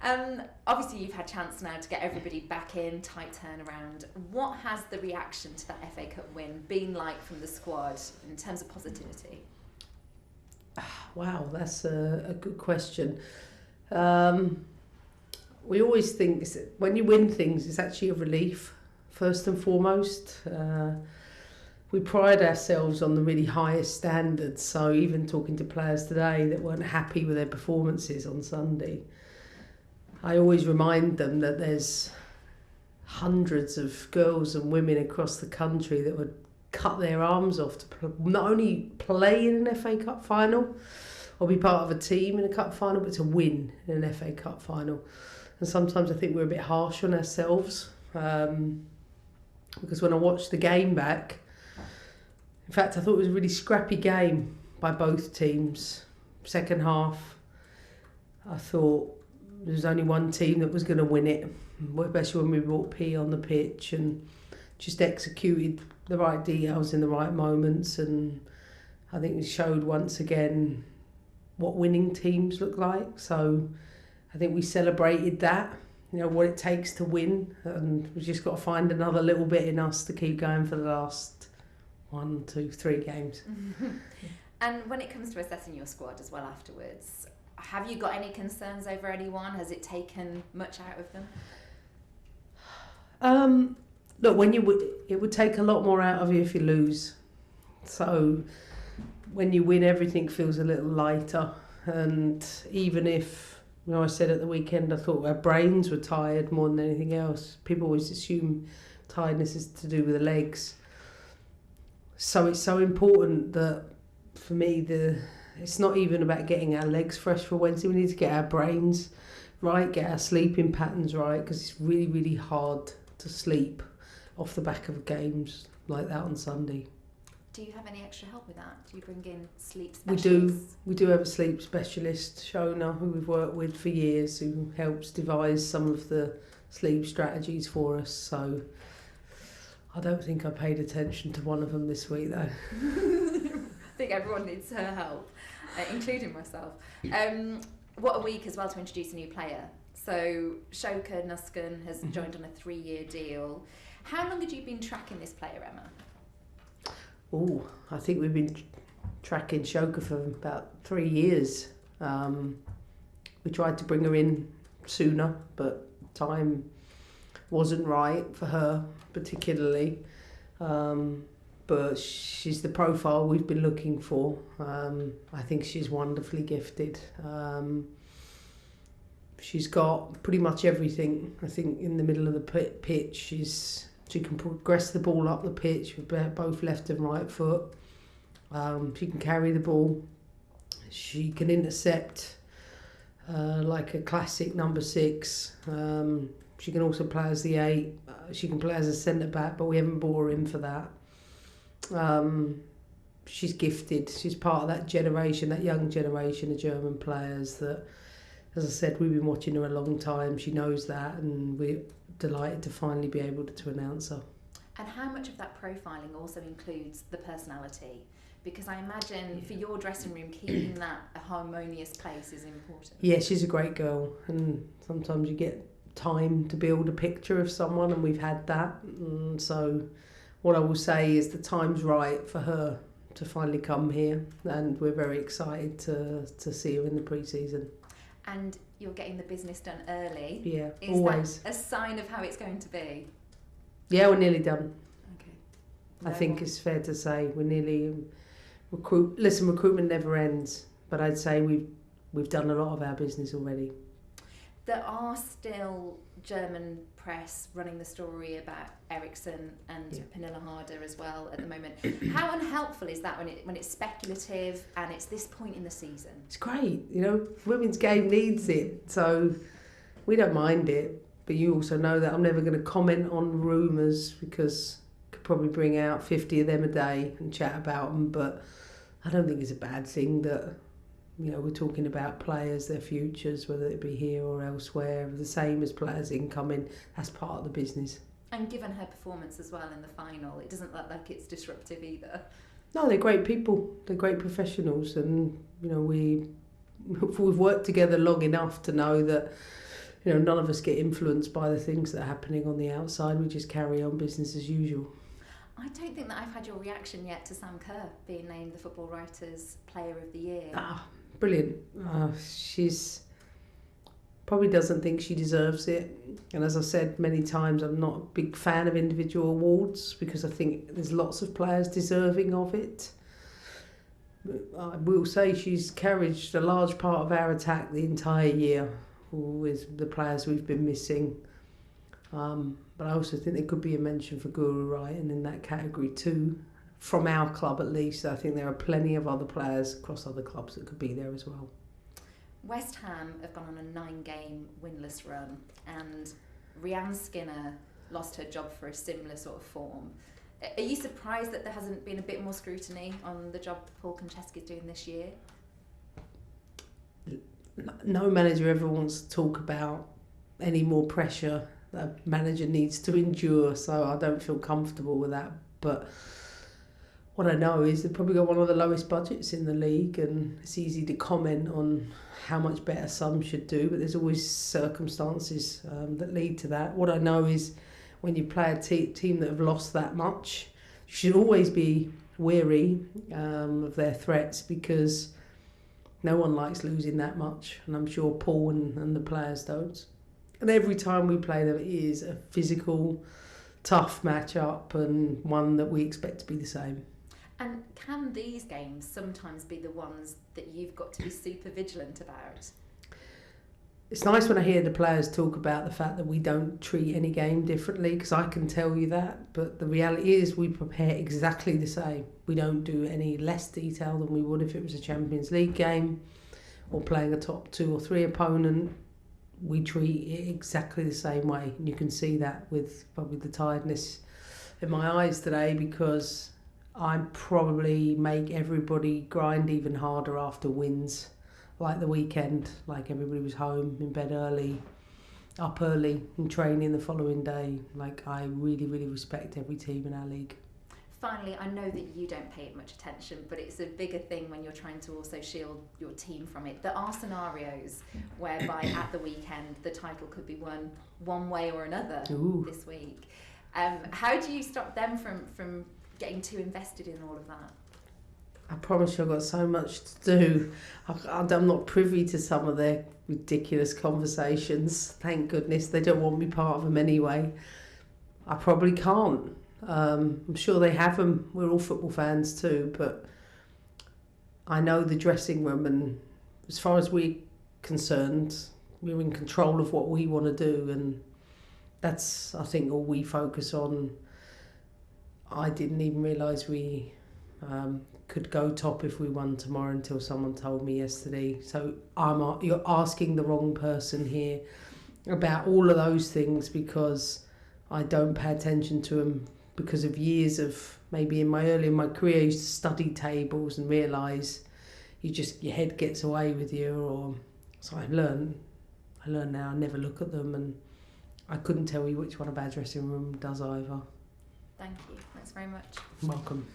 Obviously, you've had chance now to get everybody back in, tight turnaround. What has the reaction to that FA Cup win been like from the squad in terms of positivity? Wow, that's a good question. We always think when you win things, it's actually a relief, first and foremost. We pride ourselves on the really highest standards, so even talking to players today that weren't happy with their performances on Sunday, I always remind them that there's hundreds of girls and women across the country that would cut their arms off to not only play in an FA Cup final or be part of a team in a cup final, but to win in an FA Cup final. And sometimes I think we're a bit harsh on ourselves, because when I watched the game back, in fact, I thought it was a really scrappy game by both teams. Second half, I thought there was only one team that was going to win it, especially when we brought P on the pitch and just executed the right details in the right moments. And I think we showed once again what winning teams look like. So I think we celebrated that, what it takes to win. And we've just got to find another little bit in us to keep going for the last 1, 2, 3 games. And when it comes to assessing your squad as well afterwards, have you got any concerns over anyone? Has it taken much out of them? Look, it would take a lot more out of you if you lose. So when you win, everything feels a little lighter. And even if, I said at the weekend, I thought our brains were tired more than anything else. People always assume tiredness is to do with the legs. So it's so important that, for me, it's not even about getting our legs fresh for Wednesday. We need to get our brains right, get our sleeping patterns right, because it's really, really hard to sleep off the back of games like that on Sunday. Do you have any extra help with that? Do you bring in sleep specialists? We do have a sleep specialist, Shona, who we've worked with for years, who helps devise some of the sleep strategies for us. So I don't think I paid attention to one of them this week, though. I think everyone needs her help, including myself. What a week as well to introduce a new player. So Shoka Nuskin has joined on a 3-year deal. How long had you been tracking this player, Emma? I think we've been tracking Shoka for about 3 years. We tried to bring her in sooner, but time wasn't right for her particularly. But she's the profile we've been looking for. I think she's wonderfully gifted. She's got pretty much everything. I think in the middle of the pitch, she can progress the ball up the pitch with both left and right foot. She can carry the ball. She can intercept like a classic number 6. She can also play as the 8. She can play as a centre-back, but we haven't brought her in for that. She's gifted. She's part of that generation, that young generation of German players that, as I said, we've been watching her a long time. She knows that, and we're delighted to finally be able to announce her. And how much of that profiling also includes the personality? Because I imagine for your dressing room, keeping that a harmonious place is important. Yeah, she's a great girl, and sometimes you get time to build a picture of someone, and we've had that. And so what I will say is the time's right for her to finally come here, and we're very excited to see her in the pre-season. And you're getting the business done early. Yeah, is always. Is that a sign of how it's going to be? Yeah, we're nearly done. Okay. I think it's fair to say we're nearly recruitment never ends, but I'd say we've done a lot of our business already. There are still German press running the story about Eriksson and Pernilla Harder as well at the moment. How unhelpful is that when it's speculative and it's this point in the season? It's great, women's game needs it, so we don't mind it. But you also know that I'm never going to comment on rumours, because I could probably bring out 50 of them a day and chat about them. But I don't think it's a bad thing that we're talking about players, their futures, whether it be here or elsewhere, the same as players incoming. That's part of the business. And given her performance as well in the final, it doesn't look like it's disruptive either. No, they're great people. They're great professionals, and we've worked together long enough to know that none of us get influenced by the things that are happening on the outside. We just carry on business as usual. I don't think that I've had your reaction yet to Sam Kerr being named the Football Writers Player of the Year. Brilliant. She's probably doesn't think she deserves it. And as I've said many times, I'm not a big fan of individual awards because I think there's lots of players deserving of it. I will say she's carried a large part of our attack the entire year with the players we've been missing. But I also think there could be a mention for Guru Ryan in that category too. From our club at least, I think there are plenty of other players across other clubs that could be there as well. West Ham have gone on a 9-game winless run, and Rhiannon Skinner lost her job for a similar sort of form. Are you surprised that there hasn't been a bit more scrutiny on the job Paul Konchesky is doing this year? No manager ever wants to talk about any more pressure that a manager needs to endure, so I don't feel comfortable with that. But what I know is they've probably got one of the lowest budgets in the league, and it's easy to comment on how much better some should do, but there's always circumstances that lead to that. What I know is when you play a team that have lost that much, you should always be wary of their threats, because no one likes losing that much, and I'm sure Paul and the players don't. And every time we play them, it is a physical, tough match-up, and one that we expect to be the same. And can these games sometimes be the ones that you've got to be super vigilant about? It's nice when I hear the players talk about the fact that we don't treat any game differently, because I can tell you that, but the reality is we prepare exactly the same. We don't do any less detail than we would if it was a Champions League game or playing a top 2 or 3 opponent. We treat it exactly the same way, and you can see that with probably the tiredness in my eyes today, because I probably make everybody grind even harder after wins, like the weekend, like everybody was home, in bed early, up early and training the following day. Like, I really, really respect every team in our league. Finally, I know that you don't pay it much attention, but it's a bigger thing when you're trying to also shield your team from it. There are scenarios whereby at the weekend the title could be won one way or another. Ooh. This week. How do you stop them from getting too invested in all of that? I promise you I've got so much to do. I'm not privy to some of their ridiculous conversations. Thank goodness they don't want me part of them anyway. I probably can't. I'm sure they have them. We're all football fans too, but I know the dressing room, and as far as we're concerned, we're in control of what we want to do, and that's, I think, all we focus on. I didn't even realise we could go top if we won tomorrow until someone told me yesterday. So you're asking the wrong person here about all of those things, because I don't pay attention to them. Because of years of, maybe in my career, I used to study tables and realise your head gets away with you. So I learn now, I never look at them, and I couldn't tell you which one of our dressing room does either. Thank you. Thanks very much. Welcome.